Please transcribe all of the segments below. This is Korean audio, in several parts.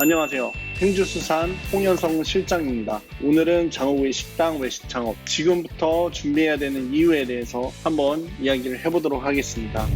안녕하세요. 행주수산 홍현성 실장입니다. 오늘은 장어구이 식당 외식 창업, 지금부터 준비해야 되는 이유에 대해서 한번 이야기를 해보도록 하겠습니다.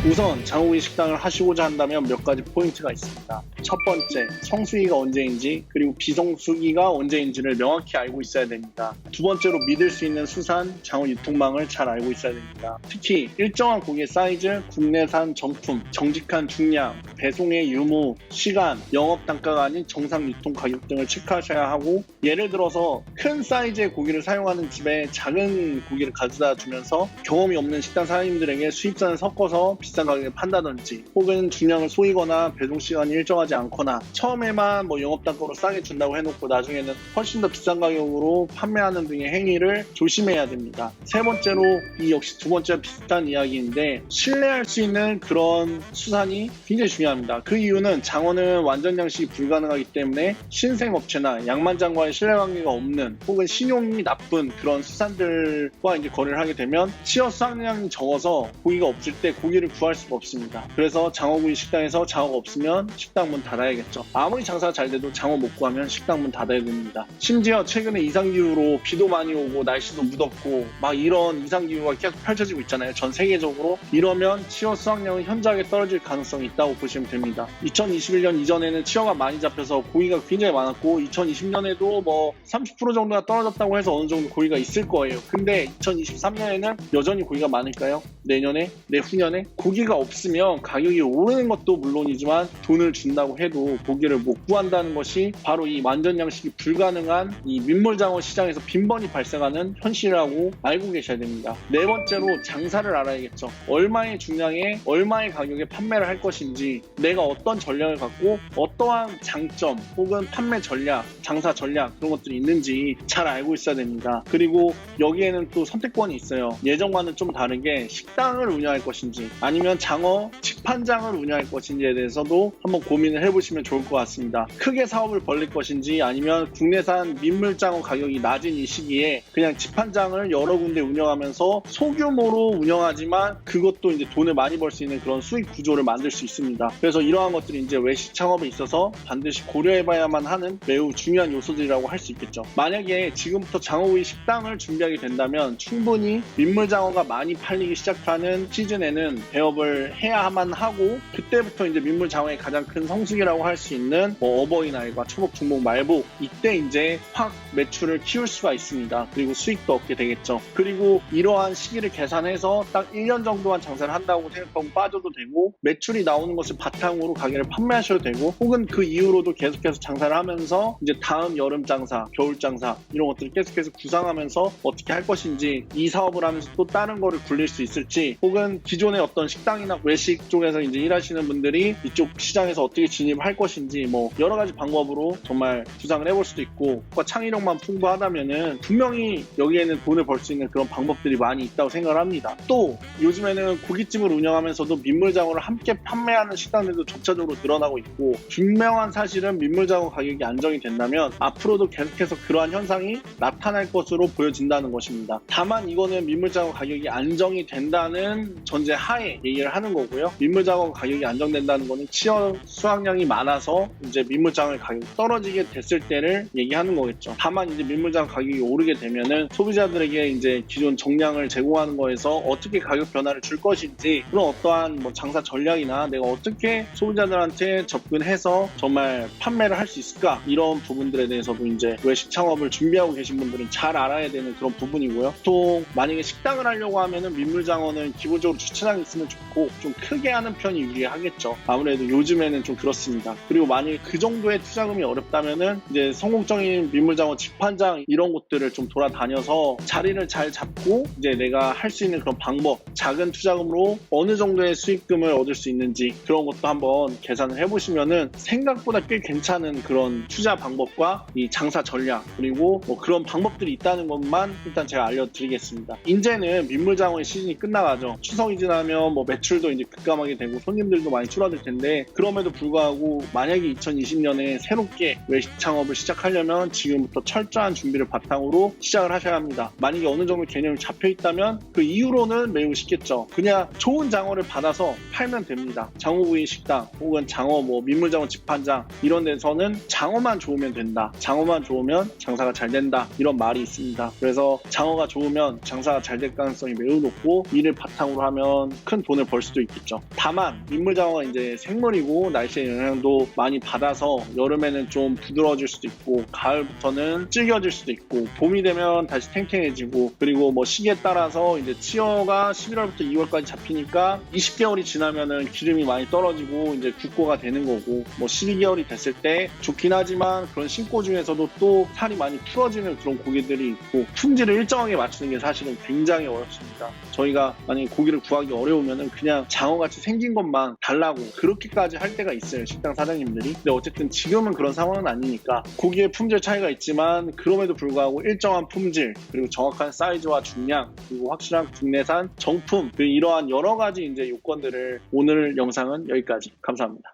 우선 장어구이 식당을 하시고자 한다면 몇 가지 포인트가 있습니다. 첫 번째, 성수기가 언제인지 그리고 비성수기가 언제인지를 명확히 알고 있어야 됩니다. 두 번째로, 믿을 수 있는 수산, 장어 유통망을 잘 알고 있어야 됩니다. 특히 일정한 고기의 사이즈, 국내산 정품, 정직한 중량, 배송의 유무, 시간, 영업 단가가 아닌 정상 유통 가격 등을 체크하셔야 하고, 예를 들어서 큰 사이즈의 고기를 사용하는 집에 작은 고기를 가져다 주면서 경험이 없는 식당 사장님들에게 수입산을 섞어서 비싼 가격에 판다든지, 혹은 중량을 쏘이거나 배송 시간이 일정하지 않거나 처음에만 영업 단가로 싸게 준다고 해놓고 나중에는 훨씬 더 비싼 가격으로 판매하는 등의 행위를 조심해야 됩니다. 세 번째로, 이 역시 두 번째와 비슷한 이야기인데, 신뢰할 수 있는 그런 수산이 굉장히 중요합니다. 그 이유는 장어는 완전 양식이 불가능하기 때문에 신생업체나 양만장과의 신뢰관계가 없는, 혹은 신용이 나쁜 그런 수산들과 이제 거래를 하게 되면 취업 수확량이 적어서 고기가 없을 때 고기를 구할 수가 없습니다. 그래서 장어구이 식당에서 장어가 없으면 식당 문 닫아야겠죠. 아무리 장사가 잘 돼도 장어 못 구하면 식당 문 닫아야 됩니다. 심지어 최근에 이상기후로 비도 많이 오고 날씨도 무덥고 막 이런 이상기후가 계속 펼쳐지고 있잖아요. 전 세계적으로. 이러면 치어 수확량은 현저하게 떨어질 가능성이 있다고 보시면 됩니다. 2021년 이전에는 치어가 많이 잡혀서 고기가 굉장히 많았고, 2020년에도 30% 정도가 떨어졌다고 해서 어느 정도 고기가 있을 거예요. 근데 2023년에는 여전히 고기가 많을까요? 내년에? 내후년에? 고기가 없으면 가격이 오르는 것도 물론이지만 돈을 준다고 해도 고기를 못 구한다는 것이 바로 이 완전 양식이 불가능한 이 민물장어 시장에서 빈번히 발생하는 현실이라고 알고 계셔야 됩니다. 네 번째로, 장사를 알아야겠죠. 얼마의 중량에 얼마의 가격에 판매를 할 것인지, 내가 어떤 전략을 갖고 어떠한 장점 혹은 판매 전략, 장사 전략 그런 것들이 있는지 잘 알고 있어야 됩니다. 그리고 여기에는 또 선택권이 있어요. 예전과는 좀 다르게 식당을 운영할 것인지 아니면 장어 직판장을 운영할 것인지에 대해서도 한번 고민을 해보시면 좋을 것 같습니다. 크게 사업을 벌릴 것인지 아니면 국내산 민물장어 가격이 낮은 이 시기에 그냥 직판장을 여러 군데 운영하면서 소규모로 운영하지만 그것도 이제 돈을 많이 벌 수 있는 그런 수익 구조를 만들 수 있습니다. 그래서 이러한 것들이 이제 외식 창업에 있어서 반드시 고려해봐야만 하는 매우 중요한 요소들이라고 할 수 있겠죠. 만약에 지금부터 장어구이 식당을 준비하게 된다면 충분히 민물장어가 많이 팔리기 시작하는 시즌에는 배업을 해야만 하고, 그때부터 이제 민물장어의 가장 큰 성수기라고 할 수 있는 어버이날과 초복, 중복, 말복, 이때 이제 확 매출을 키울 수가 있습니다. 그리고 수익도 얻게 되겠죠. 그리고 이러한 시기를 계산해서 딱 1년 정도만 장사를 한다고 생각하고 빠져도 되고, 매출이 나오는 것을 바탕으로 가게를 판매하셔도 되고, 혹은 그 이후로도 계속해서 장사를 하면서 이제 다음 여름 장사, 겨울 장사 이런 것들을 계속해서 구상하면서 어떻게 할 것인지, 이 사업을 하면서 또 다른 거를 굴릴 수 있을지, 혹은 기존의 어떤 식당이나 외식 쪽에서 이제 일하시는 분들이 이쪽 시장에서 어떻게 진입할 것인지, 여러 가지 방법으로 정말 구상을 해볼 수도 있고, 창의력만 풍부하다면은 분명히 여기에는 돈을 벌 수 있는 그런 방법들이 많이 있다고 생각을 합니다. 또 요즘에는 고깃집을 운영하면서도 민물장어를 함께 판매하는 식당들도 점차적으로 늘어나고 있고, 분명한 사실은 민물장어 가격이 안정이 된다면 앞으로도 계속해서 그러한 현상이 나타날 것으로 보여진다는 것입니다. 다만 이거는 민물장어 가격이 안정이 된다는 전제 하에 얘기를 하는 거고요. 민물장어 가격이 안정된다는 거는 치어 수확량이 많아서 이제 민물장어 가격이 떨어지게 됐을 때를 얘기하는 거겠죠. 다만 이제 민물장어 가격이 오르게 되면은 소비자들에게 이제 기존 정량을 제공하는 거에서 어떻게 가격 변화를 줄 것인지, 그런 어떠한 장사 전략이나 내가 어떻게 소비자들한테 접근해서 정말 판매를 할 수 있을까, 이런 부분들에 대해서도 이제 외식 창업을 준비하고 계신 분들은 잘 알아야 되는 그런 부분이고요. 또 만약에 식당을 하려고 하면은 민물장어는 기본적으로 주차장이 있으면 좋고 좀 크게 하는 편이 유리하겠죠. 아무래도 요즘에는 좀 그렇습니다. 그리고 만약에 그 정도의 투자금이 어렵다면은 이제 성공적인 민물장어 직판장 이런 곳들을 좀 돌아다녀서 자리를 잘 잡고 이제 내가 할 수 있는 그런 방법, 작은 투자금으로 어느 정도의 수익금을 얻을 수 있는지 그런 것도 한번 계산을 해보시면은 생각보다 꽤 괜찮은 그런 투자 방법과 이 장사 전략, 그리고 그런 방법들이 있다는 것만 일단 제가 알려드리겠습니다. 이제는 민물장어의 시즌이 끝나가죠. 추석이 지나면 뭐 매출도 이제 급감하게 되고 손님들도 많이 줄어들 텐데, 그럼에도 불구하고 만약에 2020년에 새롭게 외식 창업을 시작하려면 지금부터 철저한 준비를 바탕으로 시작을 하셔야 합니다. 만약에 어느 정도 개념이 잡혀 있다면 그 이후로는 매우 쉽겠죠. 그냥 좋은 장어를 받아서 팔면 됩니다. 장어구이 식당 혹은 장어 뭐 민물장어 집판장 이런 데서는 장어만 좋으면 된다. 장어만 좋으면 장사가 잘 된다. 이런 말이 있습니다. 그래서 장어가 좋으면 장사가 잘 될 가능성이 매우 높고 이를 바탕으로 하면 큰 돈을 벌 수도 있겠죠. 다만 민물장어가 이제 생물이고 날씨의 영향도 많이 받아서 여름에는 좀 부드러워질 수도 있고 가을부터는 질겨질 수도 있고 봄이 되면 다시 탱탱해지고, 그리고 뭐 시기에 따라서 이제 치어가 11월부터 2월까지 잡히니까 20개월이 지나면은 기름이 많이 떨어지고 이제 국고가 되는 거고, 뭐 12개월이 됐을 때 좋긴 하지만 그런 신고 중에서도 또 살이 많이 풀어지는 그런 고기들이 있고, 품질을 일정하게 맞추는 게 사실은 굉장히 어렵습니다. 저희가 만약에 고기를 구하기 어려우면은 그냥 장어같이 생긴 것만 달라고 그렇게까지 할 때가 있어요, 식당 사장님들이. 근데 어쨌든 지금은 그런 상황은 아니니까 고기의 품질 차이가 있지만 그럼에도 불구하고 일정한 품질, 그리고 정확한 사이즈와 중량, 그리고 확실한 국내산 정품, 이러한 여러 가지 이제 요건들을, 오늘 영상은 여기까지. 감사합니다.